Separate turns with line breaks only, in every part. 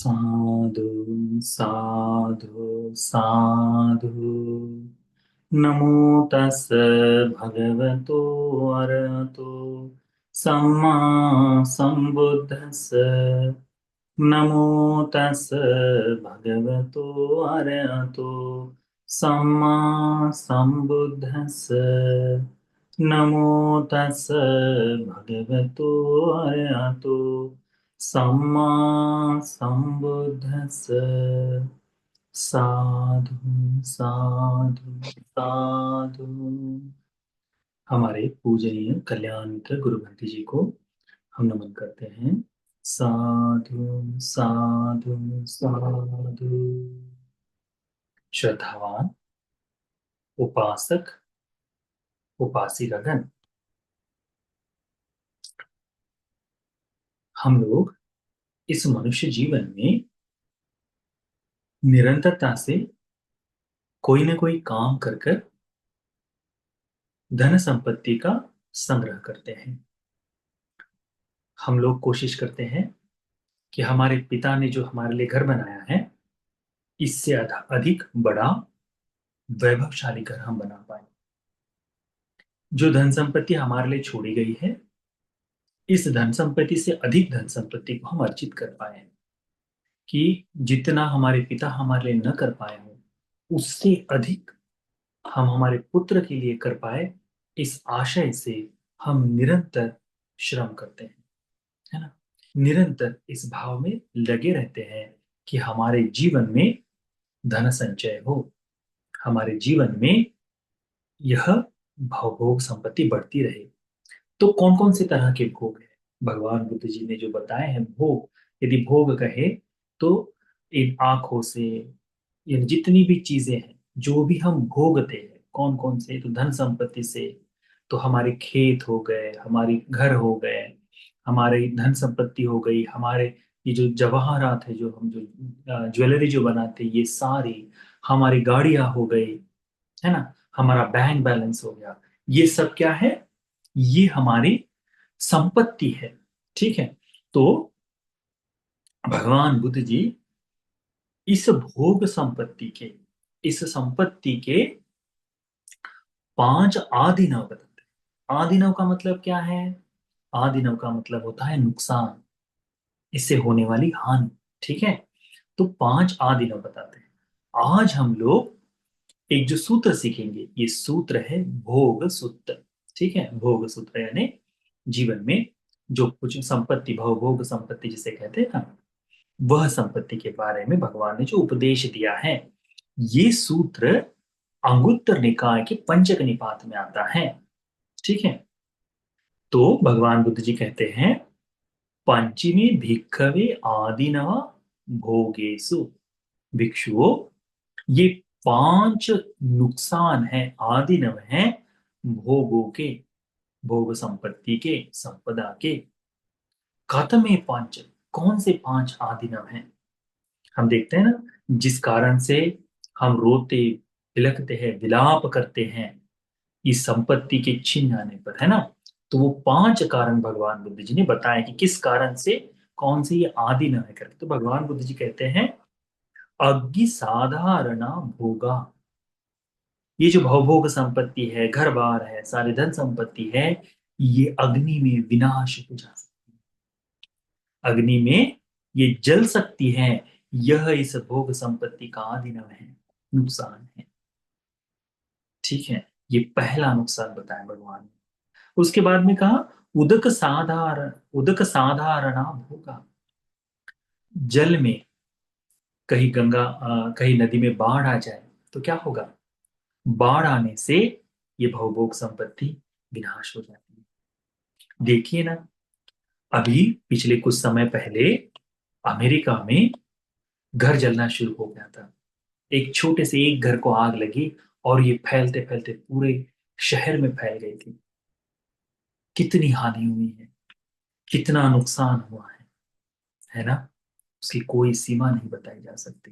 साधु साधु साधु। नमो तस् भगवतो अरहतो सम्मा सम्बुद्धस्स। नमो तस् भगवतो अरहतो सम्मा सम्बुद्धस्स। नमो तस् भगवतो अरहतो सम्मा संबुद्धस्स। साधु साधु साधु। हमारे पूजनीय कल्याण मित्र गुरु भक्ति जी को हम नमन करते हैं। साधु साधु साधु। श्रद्धावान उपासक उपासिकागण, हम लोग इस मनुष्य जीवन में निरंतरता से कोई न कोई काम कर कर धन संपत्ति का संग्रह करते हैं। हम लोग कोशिश करते हैं कि हमारे पिता ने जो हमारे लिए घर बनाया है, इससे अधिक बड़ा वैभवशाली घर हम बना पाए। जो धन संपत्ति हमारे लिए छोड़ी गई है, इस धन संपत्ति से अधिक धन संपत्ति को हम अर्जित कर पाए, कि जितना हमारे पिता हमारे लिए न कर पाए हो, उससे अधिक हम हमारे पुत्र के लिए कर पाए। इस आशय से हम निरंतर श्रम करते हैं, है ना। निरंतर इस भाव में लगे रहते हैं कि हमारे जीवन में धन संचय हो, हमारे जीवन में यह भोग संपत्ति बढ़ती रहे। तो कौन कौन से तरह के भोग है भगवान बुद्ध जी ने जो बताए हैं भोग? यदि भोग कहे तो इन आंखों से, इन जितनी भी चीजें हैं जो भी हम भोगते हैं, कौन कौन से? तो धन संपत्ति से तो हमारे खेत हो गए, हमारी घर हो गए, हमारी धन संपत्ति हो गई, हमारे ये जो जवाहरात है, जो हम जो ज्वेलरी जो बनाते हैं, ये सारी हमारी गाड़ियां हो गई, है ना। हमारा बैंक बैलेंस हो गया। ये सब क्या है? ये हमारी संपत्ति है। ठीक है। तो भगवान बुद्ध जी इस भोग संपत्ति के, इस संपत्ति के 5 आदिनव बताते हैं। आदिनव का मतलब क्या है? आदिनव का मतलब होता है नुकसान, इससे होने वाली हानि। ठीक है। तो 5 आदिनव बताते हैं। आज हम लोग एक जो सूत्र सीखेंगे, ये सूत्र है भोग सूत्र। ठीक है। भोग सूत्र यानी जीवन में जो कुछ संपत्ति, भोग संपत्ति जिसे कहते हैं ना, वह संपत्ति के बारे में भगवान ने जो उपदेश दिया है। ये सूत्र अंगुत्तर निकाय के पंचक निपात में आता है। ठीक है। तो भगवान बुद्ध जी कहते हैं, पंचमी भिक्खवे आदिनव भोगेसु। भिक्षुओं, ये 5 नुकसान है, आदिनव है भोगों के, भोग संपत्ति के, संपदा के। कथमे पंच, कौन से 5 आदिनव हैं? हम देखते हैं ना, जिस कारण से हम रोते बिलखते हैं, विलाप करते हैं इस संपत्ति के छीन जाने पर, है ना। तो वो 5 कारण भगवान बुद्ध जी ने बताया कि किस कारण से, कौन से ये आदिनव है करके। तो भगवान बुद्ध जी कहते हैं, अग्नि साधारणा भोगा। ये जो भवभोग संपत्ति है, घर बार है, सारी धन संपत्ति है, ये अग्नि में विनाश हो जा सकती है, अग्नि में ये जल सकती है। यह इस भोग संपत्ति का आदिनव है, नुकसान है। ठीक है। ये पहला नुकसान बताया भगवान ने। उसके बाद में कहा, उदक साधारणा भोगा। जल में कहीं कहीं नदी में बाढ़ आ जाए तो क्या होगा? बाढ़ आने से ये भवभोग संपत्ति विनाश हो जाती है। देखिए ना, अभी पिछले कुछ समय पहले अमेरिका में घर जलना शुरू हो गया था। एक छोटे से एक घर को आग लगी और ये फैलते फैलते पूरे शहर में फैल गई थी। कितनी हानि हुई है, कितना नुकसान हुआ है ना। उसकी कोई सीमा नहीं बताई जा सकती।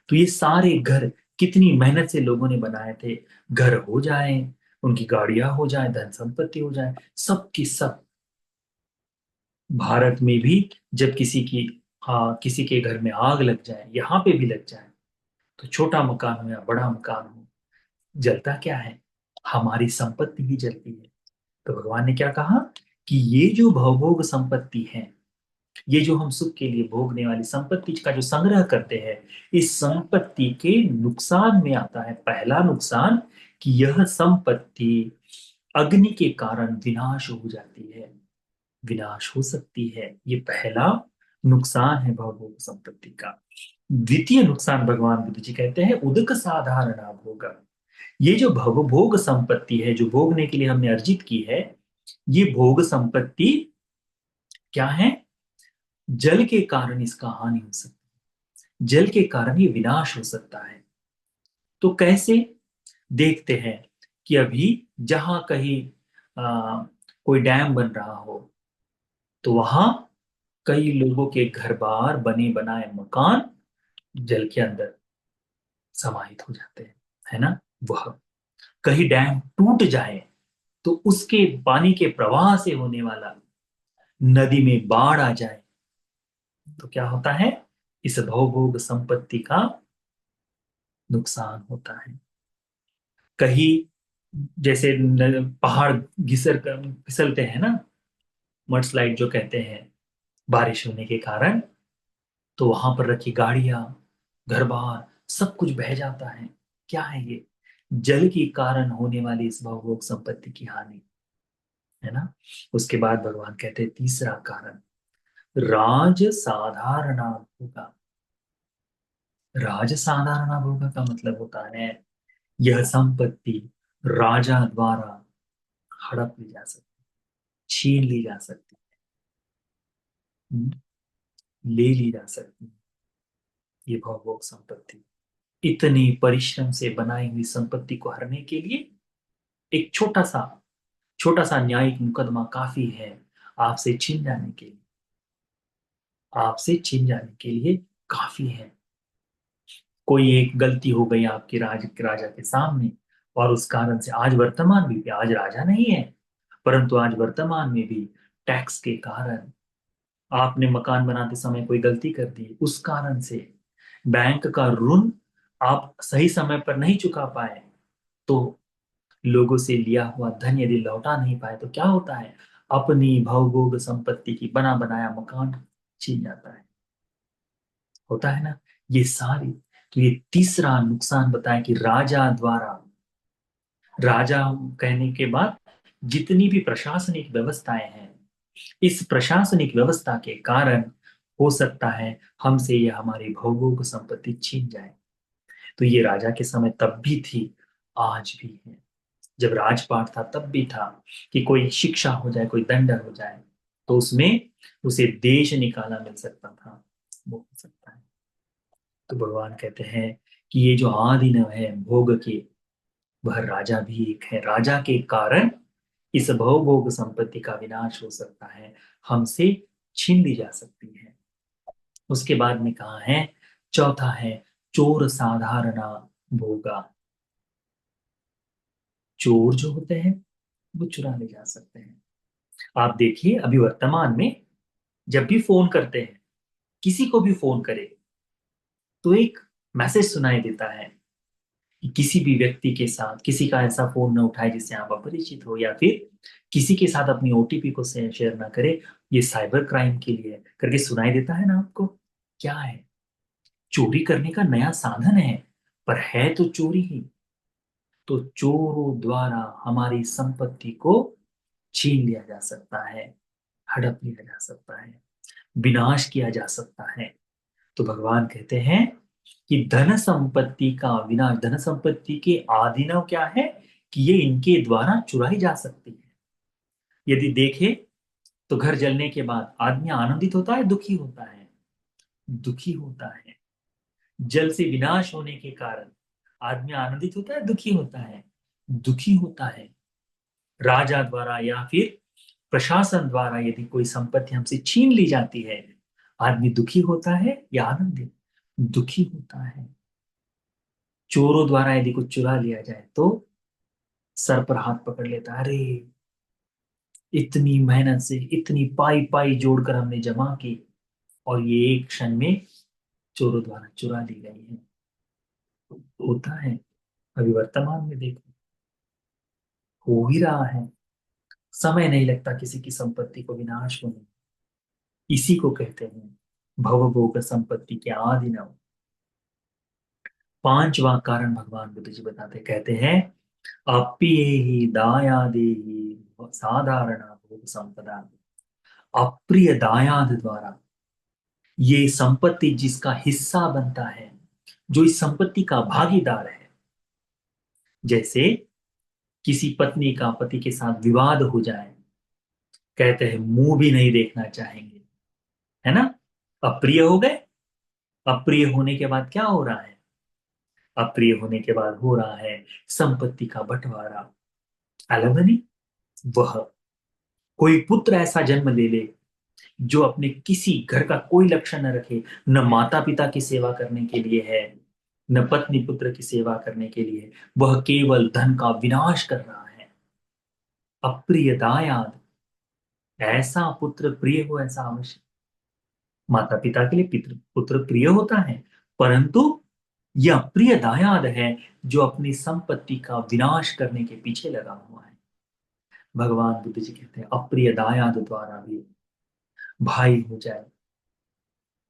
तो ये सारे घर कितनी मेहनत से लोगों ने बनाए थे, घर हो जाए, उनकी गाड़ियां हो जाए, धन संपत्ति हो जाए, सब की सब। भारत में भी जब किसी की हाँ, किसी के घर में आग लग जाए, यहाँ पे भी लग जाए, तो छोटा मकान हो या बड़ा मकान हो, जलता क्या है? हमारी संपत्ति ही जलती है। तो भगवान ने क्या कहा कि ये जो भवभोग संपत्ति है, ये जो हम सुख के लिए भोगने वाली संपत्ति का जो संग्रह करते हैं, इस संपत्ति के नुकसान में आता है पहला नुकसान, कि यह संपत्ति अग्नि के कारण विनाश हो जाती है, विनाश हो सकती है। ये पहला नुकसान है भवभोग संपत्ति का। द्वितीय नुकसान भगवान बुद्ध जी कहते हैं उदक साधारण भोग। ये जो भवभोग संपत्ति है, जो भोगने के लिए हमने अर्जित की है, ये भोग संपत्ति क्या है? जल के कारण इसका हानि हो सकती है, जल के कारण ये विनाश हो सकता है। तो कैसे? देखते हैं कि अभी जहां कहीं कोई डैम बन रहा हो, तो वहां कई लोगों के घर बार बने बनाए मकान जल के अंदर समाहित हो जाते हैं, है ना? वह कहीं डैम टूट जाए तो उसके पानी के प्रवाह से होने वाला नदी में बाढ़ आ जाए, तो क्या होता है? इस भवभोग संपत्ति का नुकसान होता है। कहीं जैसे पहाड़ घिसर कर फिसलते हैं ना, मडस्लाइड जो कहते हैं, बारिश होने के कारण, तो वहां पर रखी गाड़ियां, घर बार, सब कुछ बह जाता है। क्या है ये? जल के कारण होने वाली इस भौगोलिक संपत्ति की हानि, है ना? उसके बाद भगवान कहते हैं तीसरा कारण, राज साधारणा भोगा। राज साधारणा भोगा का मतलब होता है यह संपत्ति राजा द्वारा हड़प ली जा सकती, छीन ली जा सकती, ले ली जा सकती है। ये भौगोलिक संपत्ति, इतनी परिश्रम से बनाई हुई संपत्ति को हरने के लिए एक छोटा सा न्यायिक मुकदमा काफी है आपसे छीन जाने के लिए, आपसे छीन जाने के लिए काफी है। कोई एक गलती हो गई आपके राजा के सामने, और उस कारण से आज वर्तमान में भी, आज राजा नहीं है परंतु आज वर्तमान में भी टैक्स के कारण, आपने मकान बनाते समय कोई गलती कर दी, उस कारण से बैंक का ऋण आप सही समय पर नहीं चुका पाए, तो लोगों से लिया हुआ धन यदि लौटा नहीं पाए, तो क्या होता है? अपनी भवभोग संपत्ति की बना बनाया मकान छीन जाता है, होता है ना? ये सारी, तो ये तीसरा नुकसान बताया कि राजा द्वारा, राजा कहने के बाद जितनी भी प्रशासनिक व्यवस्थाएं हैं, इस प्रशासनिक व्यवस्था के कारण हो सकता है हमसे ये हमारी भौगोलिक संपत्ति छीन जाए। तो ये राजा के समय तब भी थी, आज भी है। जब राजपाट था तब भी था कि कोई शिक्षा हो जाए, कोई दंड हो जाए, तो उसमें उसे देश निकाला मिल सकता था, वो हो सकता है। तो भगवान कहते हैं कि ये जो आदि न है भोग के, वह राजा भी एक है। राजा के कारण इस भवभोग संपत्ति का विनाश हो सकता है, हमसे छीन ली जा सकती है। उसके बाद में कहा है, चौथा है चोर साधारणा भोगा। चोर जो होते हैं वो चुरा ले जा सकते हैं। आप देखिए अभी वर्तमान में जब भी फोन करते हैं, किसी को भी फोन करे, तो एक मैसेज सुनाई देता है कि किसी भी व्यक्ति के साथ किसी का ऐसा फोन न उठाए जिससे आप अपरिचित हो, या फिर किसी के साथ अपनी ओटीपी को शेयर ना करे, ये साइबर क्राइम के लिए करके सुनाई देता है ना आपको। क्या है? चोरी करने का नया साधन है, पर है तो चोरी ही। तो चोरों द्वारा हमारी संपत्ति को छीन लिया जा सकता है, हड़प लिया जा सकता है, विनाश किया जा सकता है। तो भगवान कहते हैं कि धन संपत्ति का विनाश, धन संपत्ति के आदिनव क्या है? कि ये इनके द्वारा चुराई जा सकती है। यदि देखे तो घर जलने के बाद आदमी आनंदित होता है, दुखी होता है? दुखी होता है। जल से विनाश होने के कारण आदमी आनंदित होता है, दुखी होता है? दुखी होता है। राजा द्वारा या फिर प्रशासन द्वारा यदि कोई संपत्ति हमसे छीन ली जाती है, आदमी दुखी होता है या आनंदित? दुखी होता है। चोरों द्वारा यदि कुछ चुरा लिया जाए तो सर पर हाथ पकड़ लेता है, अरे इतनी मेहनत से इतनी पाई पाई जोड़कर हमने जमा की, और ये एक क्षण में चोरों द्वारा चुरा ली गई है। होता है, अभी वर्तमान में देखो, हो ही रहा है। समय नहीं लगता किसी की संपत्ति को विनाश होने। इसी को कहते हैं भवभोग संपत्ति के आदि नव। पांचवा कारण भगवान बुद्ध जी बताते, कहते हैं अप्रिय दायादेहि साधारण भोग संपदा। अप्रिय दायाद द्वारा ये संपत्ति जिसका हिस्सा बनता है, जो इस संपत्ति का भागीदार है, जैसे किसी पत्नी का पति के साथ विवाद हो जाए, कहते हैं मुंह भी नहीं देखना चाहेंगे, है ना। अप्रिय हो गए। अप्रिय होने के बाद क्या हो रहा है? अप्रिय होने के बाद हो रहा है संपत्ति का बंटवारा, अलमनी। वह कोई पुत्र ऐसा जन्म ले ले जो अपने किसी घर का कोई लक्षण न रखे, न माता पिता की सेवा करने के लिए है, न पत्नी पुत्र की सेवा करने के लिए, वह केवल धन का विनाश कर रहा है। अप्रिय दायाद, ऐसा पुत्र प्रिय हो ऐसा आवश्यक। माता पिता के लिए पितृ पुत्र प्रिय होता है, परंतु यह प्रिय दायाद है जो अपनी संपत्ति का विनाश करने के पीछे लगा हुआ है। भगवान बुद्ध जी कहते हैं अप्रिय दायाद द्वारा भी भाई हो जाए,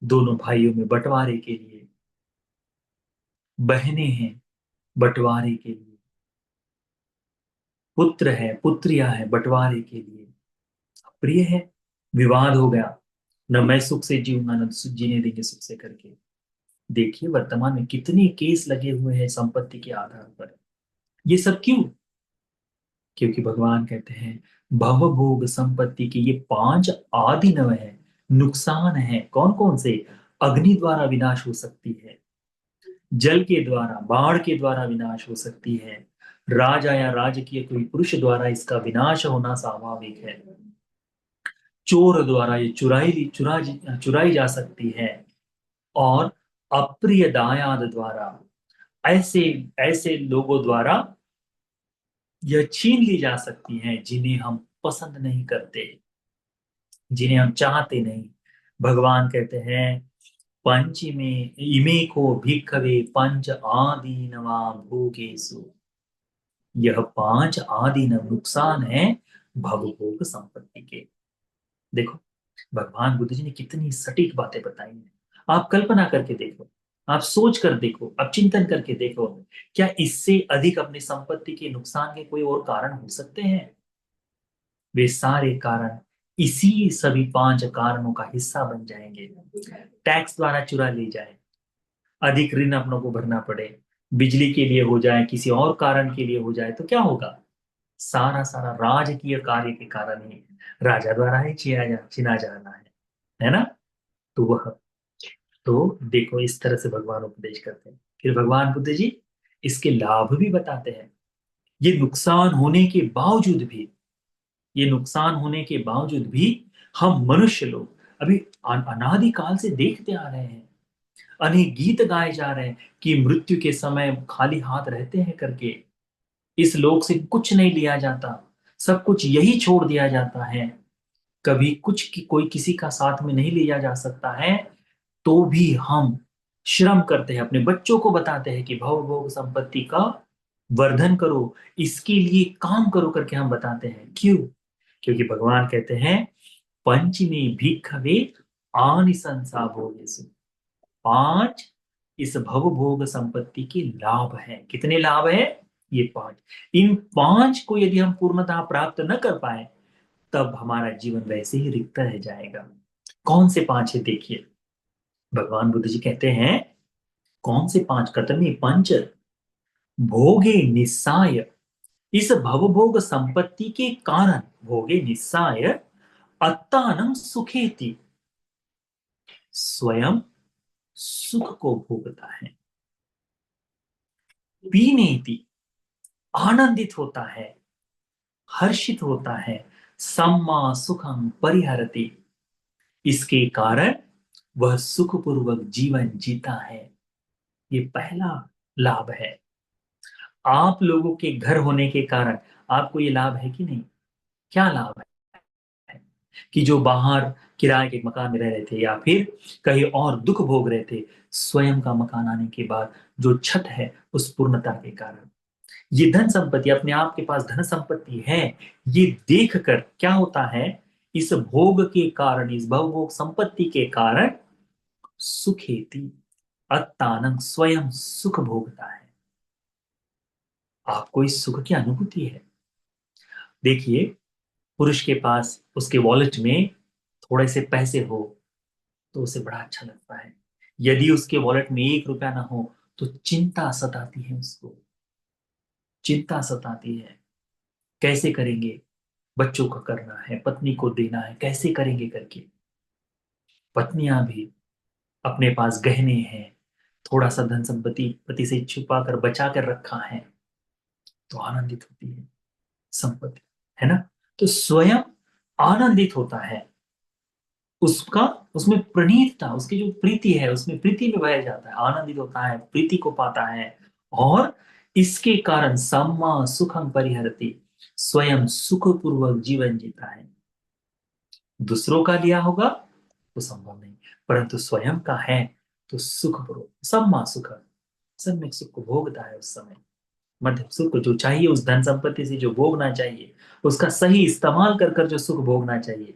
दोनों भाइयों में बंटवारे के लिए, बहनें हैं बंटवारे के लिए, पुत्र है पुत्रियां है बंटवारे के लिए, प्रिय है। विवाद हो गया, न मैं सुख से जीऊंगा न जीने देंगे सुख से करके। देखिए वर्तमान में कितने केस लगे हुए हैं संपत्ति के आधार पर। ये सब क्यों? क्योंकि भगवान कहते हैं भवभोग संपत्ति के ये पांच आदि नव है, नुकसान है। कौन कौन से? अग्नि द्वारा विनाश हो सकती है, जल के द्वारा बाढ़ के द्वारा विनाश हो सकती है, राजा या राजकीय कोई पुरुष द्वारा इसका विनाश होना स्वाभाविक है, चोर द्वारा ये चुराई जा सकती है, और अप्रिय दायाद द्वारा, ऐसे ऐसे लोगों द्वारा यह छीन ली जा सकती हैं जिन्हें हम पसंद नहीं करते, जिन्हें हम चाहते नहीं। भगवान कहते हैं पंचमे इमे को भिक्खवे पंच आदीनवा भोगेषु। यह पांच आदीनव नुकसान है भवभोग संपत्ति के। देखो भगवान बुद्ध जी ने कितनी सटीक बातें बताई हैं। आप कल्पना करके देखो, आप सोच कर देखो, आप चिंतन करके देखो, क्या इससे अधिक अपनी संपत्ति के नुकसान के कोई और कारण हो सकते हैं? वे सारे कारण इसी सभी पांच कारणों का हिस्सा बन जाएंगे। टैक्स द्वारा चुरा ली जाए, अधिक ऋण अपनों को भरना पड़े, बिजली के लिए हो जाए, किसी और कारण के लिए हो जाए, तो क्या होगा? सारा सारा राजकीय कार्य के कारण ही, राजा द्वारा ही छीना जाना है ना। तो वह, तो देखो इस तरह से भगवान उपदेश करते हैं। फिर भगवान बुद्ध जी इसके लाभ भी बताते हैं। ये नुकसान होने के बावजूद भी, ये नुकसान होने के बावजूद भी हम मनुष्य लोग अभी अनादि काल से देखते आ रहे हैं। अनेक गीत गाए जा रहे हैं कि मृत्यु के समय खाली हाथ रहते हैं करके, इस लोक से कुछ नहीं लिया जाता, सब कुछ यही छोड़ दिया जाता है, कभी कुछ की कोई किसी का साथ में नहीं लिया जा सकता है। तो भी हम श्रम करते हैं, अपने बच्चों को बताते हैं कि भव भोग संपत्ति का वर्धन करो, इसके लिए काम करो करके हम बताते हैं। क्यों? क्योंकि भगवान कहते हैं पंचमी भिक्खवे आनिसंसा भोगेषु। पांच इस भव भोग संपत्ति के लाभ हैं। कितने लाभ हैं? ये पांच। इन पांच को यदि हम पूर्णतः प्राप्त न कर पाए तब हमारा जीवन वैसे ही रिक्त रह जाएगा। कौन से पांच है देखिए, भगवान बुद्ध जी कहते हैं कौन से पांच? कतमे पंच भोगे निस्साय। इस भवभोग संपत्ति के कारण भोगे निस्साय अत्तानम सुखेति, स्वयं सुख को भोगता है, पीनेति आनंदित होता है, हर्षित होता है, सम्मा सुखम परिहरति, इसके कारण वह सुखपूर्वक जीवन जीता है। ये पहला लाभ है। आप लोगों के घर होने के कारण आपको ये लाभ है कि नहीं? क्या लाभ है? कि जो बाहर किराए के मकान में रह रहे थे या फिर कहीं और दुख भोग रहे थे, स्वयं का मकान आने के बाद जो छत है उस पूर्णता के कारण, ये धन संपत्ति, अपने आप के पास धन संपत्ति है, ये देखकर क्या होता है, इस भोग के कारण, इस भवभोग संपत्ति के कारण सुखेति, अत्तानंग, स्वयं सुख भोगता है। आपको इस सुख की अनुभूति है। देखिए, पुरुष के पास उसके वॉलेट में थोड़े से पैसे हो तो उसे बड़ा अच्छा लगता है। यदि उसके वॉलेट में 1 रुपया ना हो तो चिंता सताती है उसको, चिंता सताती है। कैसे करेंगे, बच्चों का करना है, पत्नी को देना है, कैसे करेंगे करके। पत्नियां भी अपने पास गहने हैं, थोड़ा सा धन संपत्ति पति से छुपा कर बचा कर रखा है तो आनंदित होती है संपत्ति, है ना। तो स्वयं आनंदित होता है, उसका, उसमें प्रणीतता, उसकी जो प्रीति है उसमें प्रीति में बह जाता है, आनंदित होता है, प्रीति को पाता है। और इसके कारण सम्मा सुखम परिहरति, स्वयं सुखपूर्वक जीवन जीता है। दूसरों का लिया होगा तो संभव नहीं, परंतु स्वयं का है तो सुखपूर्वक सम्मा सुख, सम्यक सुख को भोगता है उस समय। मध्यम सुख को जो चाहिए उस धन संपत्ति से जो भोगना चाहिए, उसका सही इस्तेमाल कर कर जो सुख भोगना चाहिए।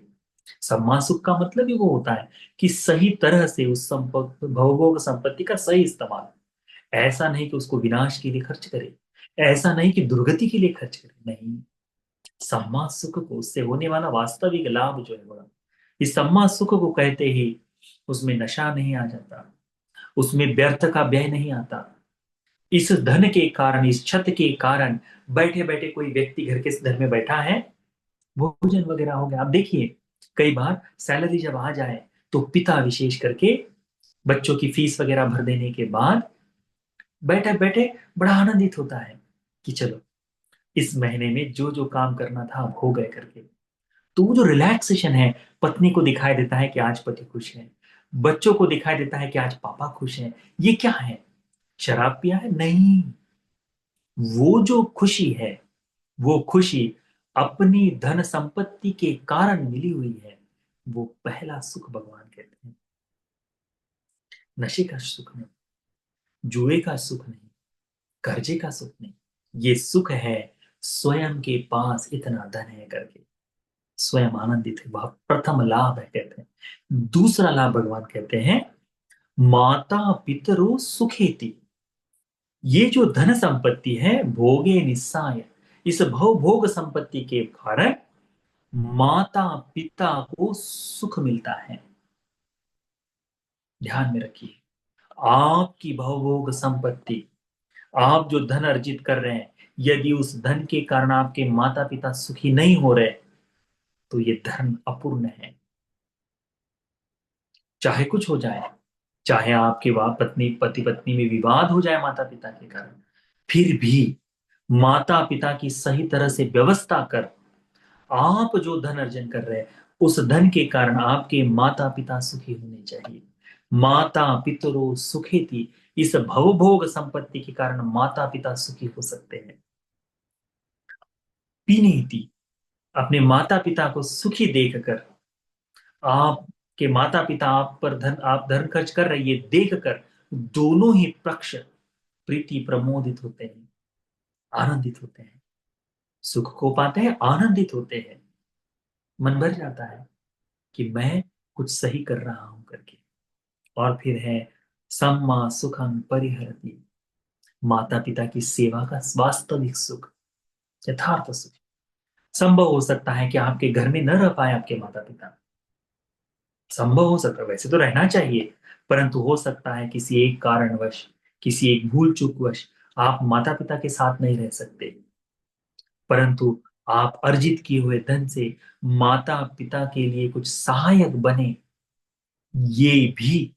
सम्मा सुख का मतलब ही वो होता है कि सही तरह से उस संपत्ति, भवभोग संपत्ति का सही इस्तेमाल। ऐसा नहीं कि उसको विनाश के लिए खर्च करे, ऐसा नहीं कि दुर्गति के लिए खर्च करे, नहीं। सम्मा सुख को, उससे होने वाला वास्तविक लाभ जो है बड़ा, इस सम्मा सुख को कहते ही उसमें नशा नहीं आ जाता, उसमें व्यर्थ का व्यय नहीं आता। इस धन के कारण, इस छत के कारण, बैठे बैठे कोई व्यक्ति घर में बैठा है, भोजन वगैरह हो गया। आप देखिए, कई बार सैलरी जब आ जाए तो पिता विशेष करके बच्चों की फीस वगैरह भर देने के बाद बैठे बैठे बड़ा आनंदित होता है कि चलो इस महीने में जो जो काम करना था अब हो गए करके। तो वो जो रिलैक्सेशन है, पत्नी को दिखाई देता है कि आज पति खुश है, बच्चों को दिखाई देता है कि आज पापा खुश हैं। ये क्या है, शराब पिया है? नहीं। वो जो खुशी है, वो खुशी अपनी धन संपत्ति के कारण मिली हुई है, वो पहला सुख भगवान कहते हैं। नशे का सुख नहीं, जुए का सुख नहीं, कर्जे का सुख नहीं, ये सुख है स्वयं के पास इतना धन है करके स्वयं आनंदित है, वह प्रथम लाभ है कहते हैं। दूसरा लाभ भगवान कहते हैं माता पितरो सुखेति। ये जो धन संपत्ति है, भोगे निस्साय, इस भव भोग संपत्ति के कारण माता पिता को सुख मिलता है। ध्यान में रखिए, आपकी भवभोग संपत्ति, आप जो धन अर्जित कर रहे हैं, यदि उस धन के कारण आपके माता पिता सुखी नहीं हो रहे तो ये धन अपूर्ण है। चाहे कुछ हो जाए, चाहे आपके पत्नी पति पत्नी में विवाद हो जाए माता पिता के कारण, फिर भी माता पिता की सही तरह से व्यवस्था कर, आप जो धन अर्जन कर रहे हैं उस धन के कारण आपके माता पिता सुखी होने चाहिए। माता पितरो सुखेति, इस भवभोग संपत्ति के कारण माता पिता सुखी हो सकते हैं। पीनेति, अपने माता पिता को सुखी देखकर, आपके माता पिता आप पर धन, आप धन खर्च कर रहे हैं, ये देखकर दोनों ही पक्ष प्रीति प्रमोदित होते हैं, आनंदित होते हैं, सुख को पाते हैं, आनंदित होते हैं, मन भर जाता है कि मैं कुछ सही कर रहा हूं करके। और फिर है सम्मा सुखम परिहरति, माता पिता की सेवा का वास्तविक सुख, यथार्थ सुख। संभव हो सकता है कि आपके घर में न रह पाए आपके माता पिता, संभव हो सकता है, वैसे तो रहना चाहिए, परंतु हो सकता है किसी एक कारणवश, किसी एक भूल चूक वश आप माता पिता के साथ नहीं रह सकते, परंतु आप अर्जित किए हुए धन से माता पिता के लिए कुछ सहायक बने। ये भी,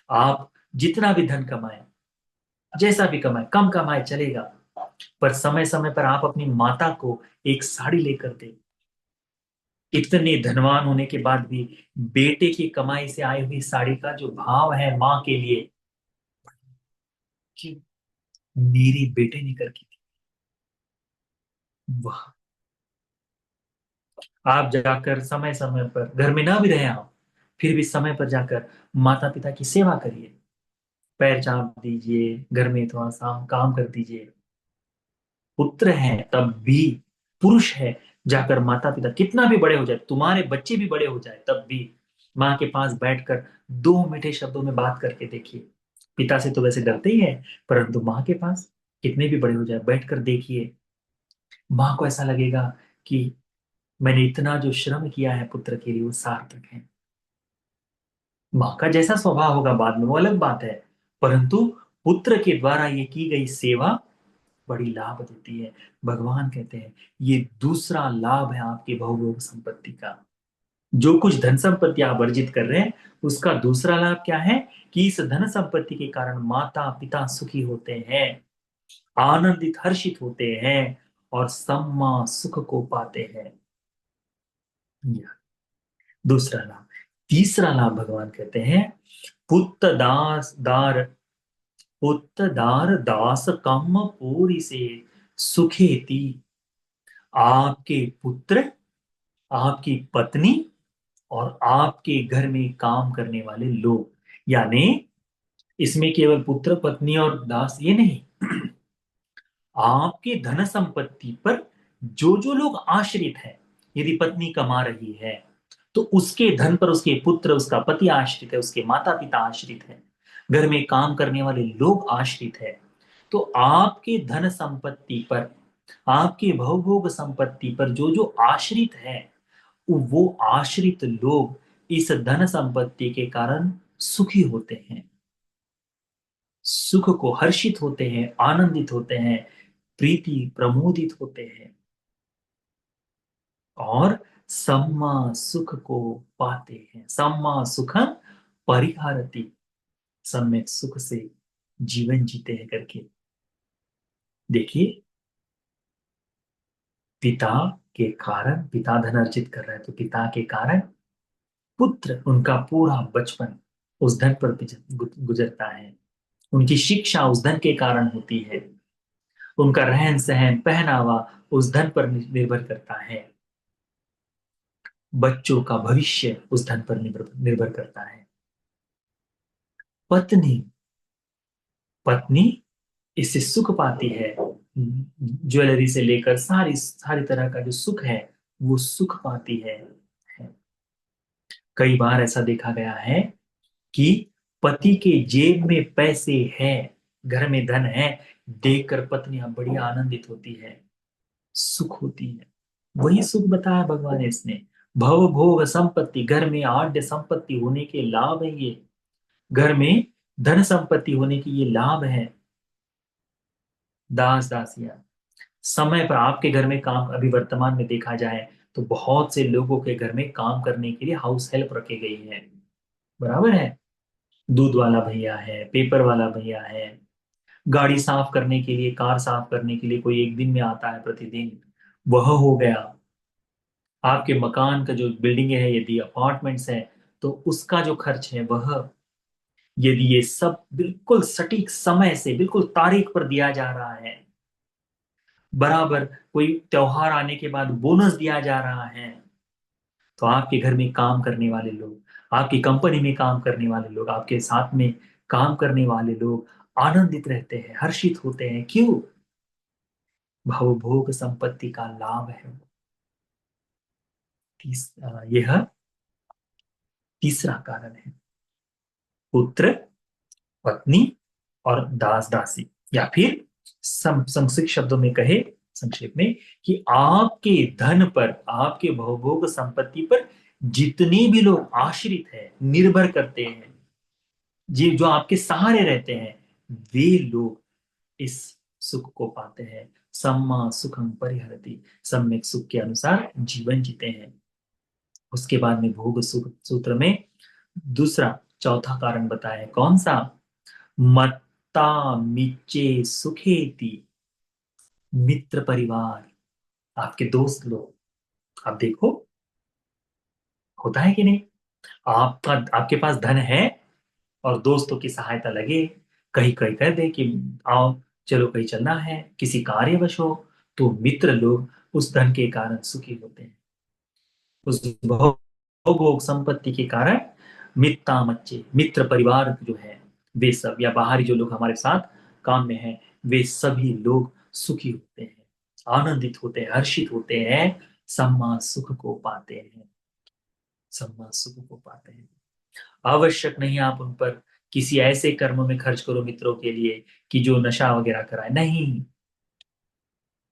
आप जितना भी धन कमाए, जैसा भी कमाए, कम कमाए चलेगा, पर समय समय पर आप अपनी माता को एक साड़ी लेकर दे। इतने धनवान होने के बाद भी बेटे की कमाई से आई हुई साड़ी का जो भाव है माँ के लिए, कि मेरी बेटे ने करके दी, वाह। आप जाकर समय समय पर, घर में ना भी रहे आप, फिर भी समय पर जाकर माता पिता की सेवा करिए, पैर चाप दीजिए, घर में थोड़ा सा काम कर दीजिए। पुत्र है तब भी, पुरुष है, जाकर माता पिता कितना भी बड़े हो जाए, तुम्हारे बच्चे भी बड़े हो जाए तब भी माँ के पास बैठकर 2 मीठे शब्दों में बात करके देखिए। पिता से तो वैसे डरते ही है, परंतु माँ के पास कितने भी बड़े हो जाए बैठकर देखिए, माँ को ऐसा लगेगा कि मैंने इतना जो श्रम किया है पुत्र के लिए वो सार्थक है। माँ का जैसा स्वभाव होगा बाद में वो अलग बात है, परंतु पुत्र के द्वारा ये की गई सेवा बड़ी लाभ देती है। भगवान कहते हैं ये दूसरा लाभ है आपके भौभोग संपत्ति का। जो कुछ धन संपत्ति आप अर्जित कर रहे हैं उसका दूसरा लाभ क्या है कि इस धन संपत्ति के कारण माता पिता सुखी होते हैं, आनंदित हर्षित होते हैं और सम्मा सुख को पाते हैं। यह दूसरा लाभ। तीसरा लाभ भगवान कहते हैं पुत्र दास दार, पुत्र दार दास कम पूरी से सुखेती। आपके पुत्र, आपकी पत्नी और आपके घर में काम करने वाले लोग, यानी इसमें केवल पुत्र पत्नी और दास ये नहीं, आपके धन संपत्ति पर जो जो लोग आश्रित हैं, यदि पत्नी कमा रही है तो उसके धन पर उसके पुत्र, उसका पति आश्रित है, उसके माता पिता आश्रित है, घर में काम करने वाले लोग आश्रित है। तो आपके धन संपत्ति पर, आपके भवभोग संपत्ति पर जो जो आश्रित है, वो आश्रित लोग इस धन संपत्ति के कारण सुखी होते हैं, सुख को हर्षित होते हैं, आनंदित होते हैं, प्रीति प्रमोदित होते हैं और सम्मा सुख को पाते हैं। सम्मा सुखम परिहरति, सम्यक सुख से जीवन जीते हैं करके। देखिए, पिता के कारण, पिता धन अर्जित कर रहा है तो पिता के कारण पुत्र, उनका पूरा बचपन उस धन पर गुजरता है, उनकी शिक्षा उस धन के कारण होती है, उनका रहन सहन पहनावा उस धन पर निर्भर करता है, बच्चों का भविष्य उस धन पर निर्भर निर्भर करता है। पत्नी, पत्नी इससे सुख पाती है, ज्वेलरी से लेकर सारी सारी तरह का जो सुख है वो सुख पाती है। कई बार ऐसा देखा गया है कि पति के जेब में पैसे हैं, घर में धन है, देखकर पत्नियां बड़ी आनंदित होती है, सुख होती है। वही सुख बताया भगवान ने इसने, भव भोग संपत्ति, घर में आद्य संपत्ति होने के लाभ है ये, घर में धन संपत्ति होने की ये लाभ है। दास दासियां, समय पर आपके घर में काम, अभी वर्तमान में देखा जाए तो बहुत से लोगों के घर में काम करने के लिए हाउस हेल्प रखी गई है, बराबर है। दूध वाला भैया है, पेपर वाला भैया है, गाड़ी साफ करने के लिए, कार साफ करने के लिए कोई एक दिन में आता है प्रतिदिन, वह हो गया। आपके मकान का जो बिल्डिंग है, यदि अपार्टमेंट्स है तो उसका जो खर्च है वह, यदि ये सब बिल्कुल सटीक समय से बिल्कुल तारीख पर दिया जा रहा है, बराबर कोई त्योहार आने के बाद बोनस दिया जा रहा है, तो आपके घर में काम करने वाले लोग, आपकी कंपनी में काम करने वाले लोग, आपके साथ में काम करने वाले लोग आनंदित रहते हैं, हर्षित होते हैं। क्यों? भवभोग संपत्ति का लाभ है। यह तीसरा कारण है, पुत्र पत्नी और दास दासी, या फिर संक्षिप्त शब्दों में कहे, संक्षेप में, कि आपके धन पर, आपके भवभोग संपत्ति पर जितने भी लोग आश्रित हैं, निर्भर करते हैं, जी जो आपके सहारे रहते हैं, वे लोग इस सुख को पाते हैं। सम्मा सुखम परिहरति, सम्यक सुख के अनुसार जीवन जीते हैं। उसके बाद में भोग सूत्र में दूसरा, चौथा कारण बताया है, कौन सा? मत्ता मिच्चे सुखेति, मित्र परिवार, आपके दोस्त लोग। आप देखो, होता है कि नहीं, आपका, आपके पास धन है और दोस्तों की सहायता लगे, कहीं कहीं कर दे कि आओ चलो कहीं चलना है, किसी कार्यवश हो, तो मित्र लोग उस धन के कारण सुखी होते हैं, उस भोग भोग संपत्ति के कारण मित्ता मच्चे, मित्र परिवार जो है वे सब, या बाहरी जो लोग हमारे साथ काम में हैं, वे सभी लोग सुखी होते हैं, आनंदित होते हैं, हर्षित होते हैं, सम्मा सुख को पाते हैं, सम्मा सुख को पाते हैं। आवश्यक नहीं आप उन पर किसी ऐसे कर्म में खर्च करो मित्रों के लिए कि जो नशा वगैरह कराए, नहीं।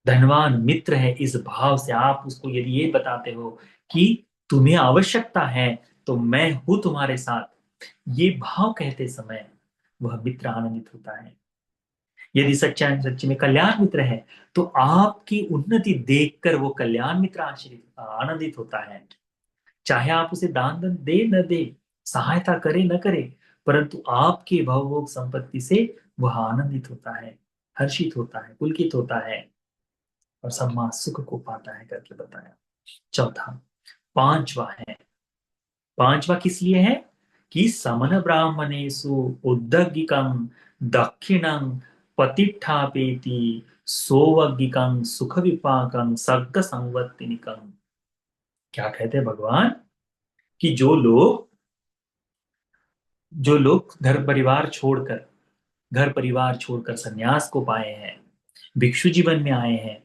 धनवान मित्र है इस भाव से आप उसको यदि ये बताते हो कि तुम्हें आवश्यकता है तो मैं हूं तुम्हारे साथ, ये भाव कहते समय वह मित्र आनंदित होता है। यदि सच्चा सच्चे में कल्याण मित्र है तो आपकी उन्नति देखकर वो कल्याण मित्र आश्रित आनंदित होता है। चाहे आप उसे दान दे न दे, सहायता करे न करे, परंतु आपके भवभोग संपत्ति से वह आनंदित होता है, हर्षित होता है, पुलकित होता है और सम्मा सुख को पाता है करके बताया। चौथा, पांचवा है, पांचवा किस लिए है कि समन ब्राह्मणेषु उद्दगिकं दक्षिणं पतिष्ठापेति सोवगिकं सुख विपाकं सर्ग संवर्तनिकं। क्या कहते हैं भगवान कि जो लोग घर परिवार छोड़कर सन्यास को पाए हैं, भिक्षु जीवन में आए हैं,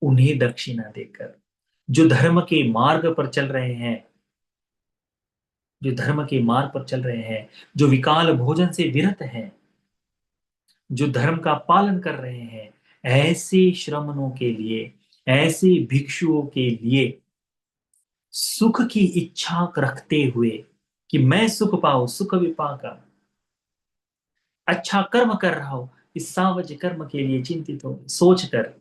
उन्हें दक्षिणा देकर, जो धर्म के मार्ग पर चल रहे हैं, जो धर्म के मार्ग पर चल रहे हैं, जो विकाल भोजन से विरत हैं, जो धर्म का पालन कर रहे हैं, ऐसे श्रमणों के लिए, ऐसे भिक्षुओं के लिए सुख की इच्छा रखते हुए कि मैं सुख पाऊं, सुख विपाका, अच्छा कर्म कर रहा हो, इस सावज कर्म के लिए चिंतित हो सोचकर,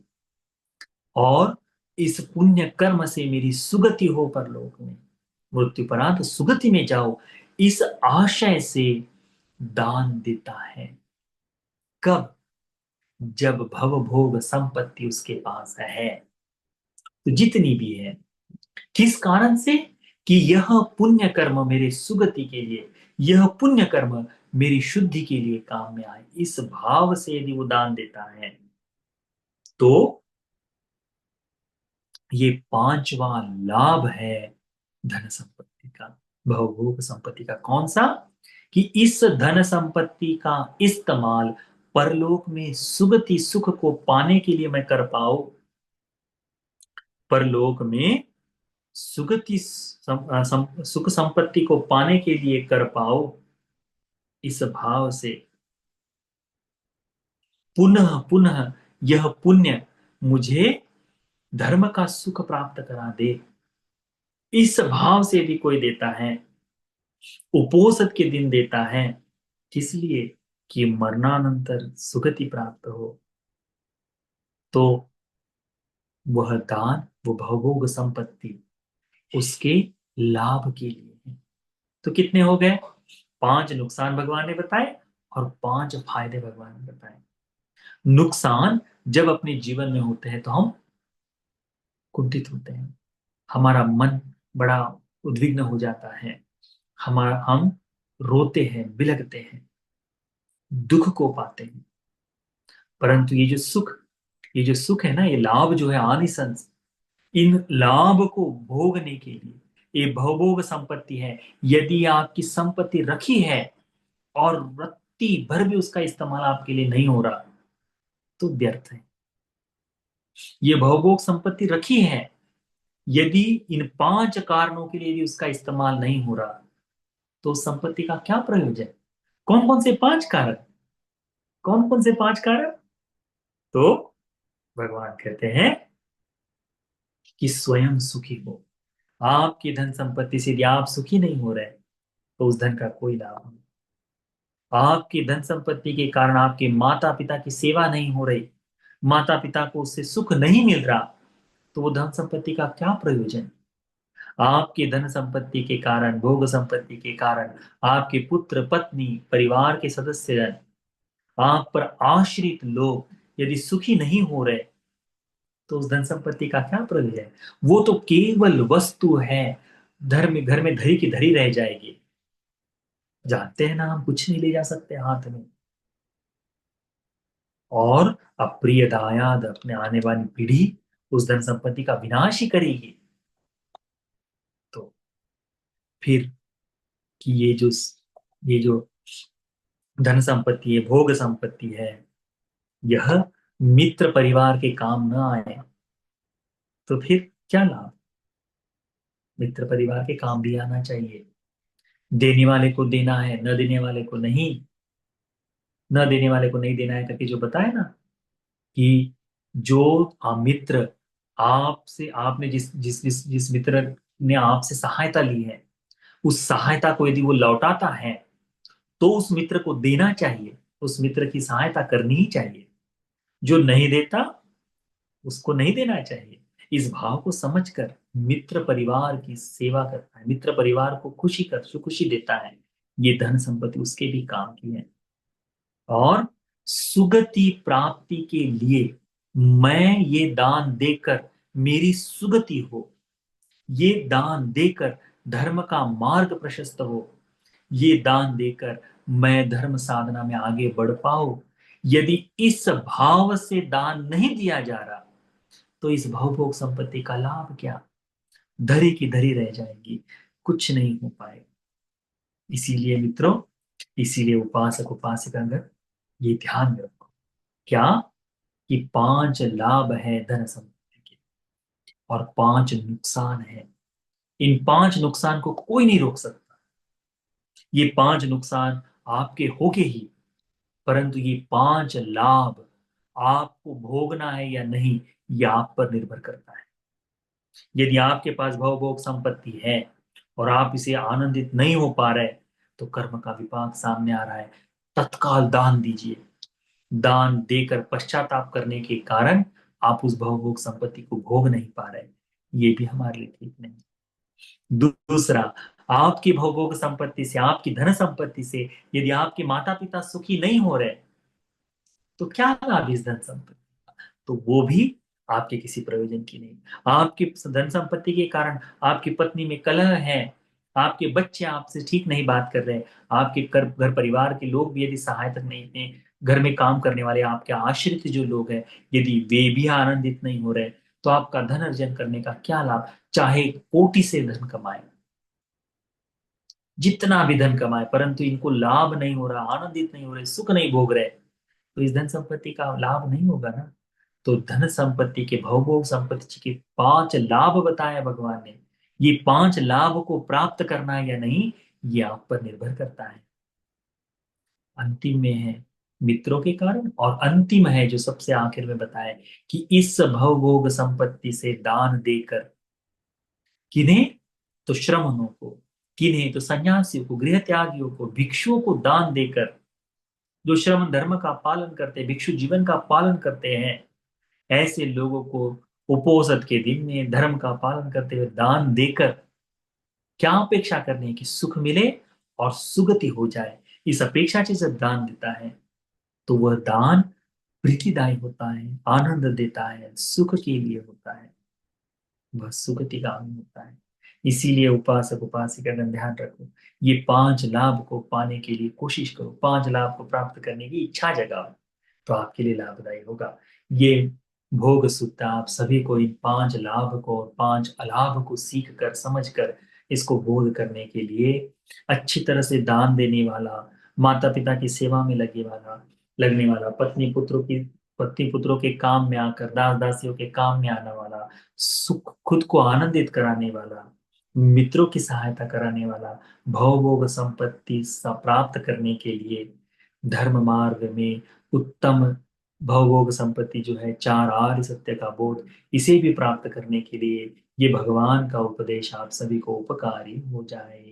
और इस पुण्य कर्म से मेरी सुगति हो परलोक में, मृत्युपरांत सुगति में जाओ, इस आशय से दान देता है। कब? जब भव भोग संपत्ति उसके पास है, तो जितनी भी है, किस कारण से कि यह पुण्य कर्म मेरे सुगति के लिए, यह पुण्य कर्म मेरी शुद्धि के लिए काम में आए, इस भाव से यदि वो दान देता है तो ये पांचवा लाभ है धन संपत्ति का, भवभोग संपत्ति का। कौन सा? कि इस धन संपत्ति का इस्तेमाल परलोक में सुगति सुख को पाने के लिए मैं कर पाऊं, परलोक में सुगति सुख संपत्ति को पाने के लिए कर पाओ, इस भाव से पुनः पुनः यह पुण्य मुझे धर्म का सुख प्राप्त करा दे, इस भाव से भी कोई देता है, उपोषद के दिन देता है, किस लिए? कि मरणानंतर सुगति प्राप्त हो, तो वह दान, वो भवभोग संपत्ति उसके लाभ के लिए है। तो कितने हो गए? 5 नुकसान भगवान ने बताए और 5 फायदे भगवान ने बताए। नुकसान जब अपने जीवन में होते हैं तो हम कुंठित होते हैं, हमारा मन बड़ा उद्विग्न हो जाता है, हम रोते हैं, बिलखते हैं, दुख को पाते हैं। परंतु ये जो सुख है ना, ये लाभ जो है आनिसंस, इन लाभ को भोगने के लिए ये भवभोग संपत्ति है, यदि आपकी संपत्ति रखी है और रत्ती भर भी उसका इस्तेमाल आपके लिए नहीं हो रहा तो व्यर्थ है। ये भवभोग संपत्ति रखी है, यदि इन 5 कारणों के लिए भी उसका इस्तेमाल नहीं हो रहा तो उस संपत्ति का क्या प्रयोजन? कौन कौन से 5 कारण? कौन कौन से 5 कारण? तो भगवान कहते हैं कि स्वयं सुखी हो। आपकी धन संपत्ति से यदि आप सुखी नहीं हो रहे तो उस धन का कोई लाभ नहीं। आपकी धन संपत्ति के कारण आपके माता पिता की सेवा नहीं हो रही, माता पिता को उससे सुख नहीं मिल रहा, तो वो धन संपत्ति का क्या प्रयोजन? आपकी धन संपत्ति के कारण, भोग संपत्ति के कारण आपके पुत्र पत्नी परिवार के सदस्य, आप पर आश्रित लोग यदि सुखी नहीं हो रहे तो उस धन संपत्ति का क्या प्रयोजन है? वो तो केवल वस्तु है, घर में धरी की धरी रह जाएगी। जानते हैं ना, हम कुछ नहीं ले जा सकते हाथ में, और अप्रिय दायाद अपने आने वाली पीढ़ी उस धन संपत्ति का विनाश ही करेगी। तो फिर कि ये जो धन संपत्ति है, भोग संपत्ति है, यह मित्र परिवार के काम न आए तो फिर क्या लाभ। मित्र परिवार के काम भी आना चाहिए। देने वाले को देना है, न देने वाले को नहीं। न देने वाले को नहीं देना है करके जो बताया ना, कि जो मित्र आपसे, आपने जिस मित्र ने आपसे सहायता ली है, उस सहायता को यदि वो लौटाता है तो उस मित्र को देना चाहिए, उस मित्र की सहायता करनी ही चाहिए। जो नहीं देता उसको नहीं देना चाहिए। इस भाव को समझकर मित्र परिवार की सेवा करता है, मित्र परिवार को खुशी देता है, ये धन संपत्ति उसके भी काम की है। और सुगति प्राप्ति के लिए मैं ये दान देकर मेरी सुगति हो, ये दान देकर धर्म का मार्ग प्रशस्त हो, ये दान देकर मैं धर्म साधना में आगे बढ़ पाऊं, यदि इस भाव से दान नहीं दिया जा रहा तो इस भवभोग संपत्ति का लाभ क्या। धरी की धरी रह जाएगी, कुछ नहीं हो पाएगा। इसीलिए मित्रों, इसीलिए उपासक उपासिकागण ये ध्यान में रखो, क्या, कि 5 लाभ है धन संपत्ति के और 5 नुकसान है। इन 5 नुकसान को कोई नहीं रोक सकता। ये 5 नुकसान आपके होंगे ही, परंतु ये 5 लाभ आपको भोगना है या नहीं, ये आप पर निर्भर करता है। यदि आपके पास भवभोग संपत्ति है और आप इसे आनंदित नहीं हो पा रहे, तो कर्म का विपाक सामने आ रहा है। तत्काल दान दीजिए। दान देकर पश्चाताप करने के कारण आप उस भवभोग संपत्ति को भोग नहीं पा रहे, ये भी हमारे लिए ठीक नहीं। दूसरा, आपकी भवभोग संपत्ति से, आपकी धन संपत्ति से यदि आपके माता पिता सुखी नहीं हो रहे, तो क्या लाभ इस धन संपत्ति, तो वो भी आपके किसी प्रयोजन की नहीं। आपकी धन संपत्ति के कारण आपकी पत्नी में कलह है, आपके बच्चे आपसे ठीक नहीं बात कर रहे, आपके घर परिवार के लोग भी यदि सहायता नहीं है, घर में काम करने वाले आपके आश्रित जो लोग हैं, यदि वे भी आनंदित नहीं हो रहे, तो आपका धन अर्जन करने का क्या लाभ। चाहे कोटि से धन कमाए, जितना भी धन कमाए, परंतु इनको लाभ नहीं हो रहा, आनंदित नहीं हो रहे, सुख नहीं भोग रहे, तो इस धन संपत्ति का लाभ नहीं होगा ना। तो धन संपत्ति के, भवभोग संपत्ति के 5 लाभ बताया भगवान ने। ये 5 लाभ को प्राप्त करना है या नहीं, ये आप पर निर्भर करता है। अंतिम में है मित्रों के कारण, और अंतिम है जो सबसे आखिर में बताया, कि इस भवभोग संपत्ति से दान देकर, किन्हें, तो श्रमणों को, किन्हें, तो सन्यासियों को, गृह त्यागियों को, भिक्षुओं को दान देकर, जो श्रम धर्म का पालन करते हैं, भिक्षु जीवन का पालन करते हैं, ऐसे लोगों को उपोषद के दिन में धर्म का पालन करते हुए दान देकर क्या अपेक्षा करनी है, कि सुख मिले और सुगति हो जाए। इस अपेक्षा से जब दान देता है तो वह दान प्रीतिदायी होता है, आनंद देता है, सुख के लिए होता है, वह सुगति का अंग होता है। इसीलिए उपासक उपासिका का ध्यान रखो, ये 5 लाभ को पाने के लिए कोशिश करो, 5 लाभ को प्राप्त करने की इच्छा जगाओ, तो आपके लिए लाभदायी होगा। ये भोग सूत्र आप सभी को इन 5 लाभ को और 5 अलाभ को सीख कर, समझ कर, इसको बोध करने के लिए, अच्छी तरह से दान देने वाला, माता पिता की सेवा में लगने वाला, पत्नी पुत्रों के काम में आकर, दास दासियों के काम में आने वाला, सुख खुद को आनंदित कराने वाला, मित्रों की सहायता कराने वाला, भवभोग संपत्ति प्राप्त करने के लिए धर्म मार्ग में उत्तम भवभोग संपत्ति जो है, 4 आर्य सत्य का बोध, इसे भी प्राप्त करने के लिए ये भगवान का उपदेश आप सभी को उपकारी हो जाए।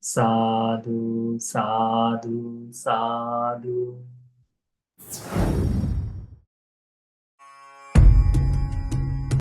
साधु साधु साधु।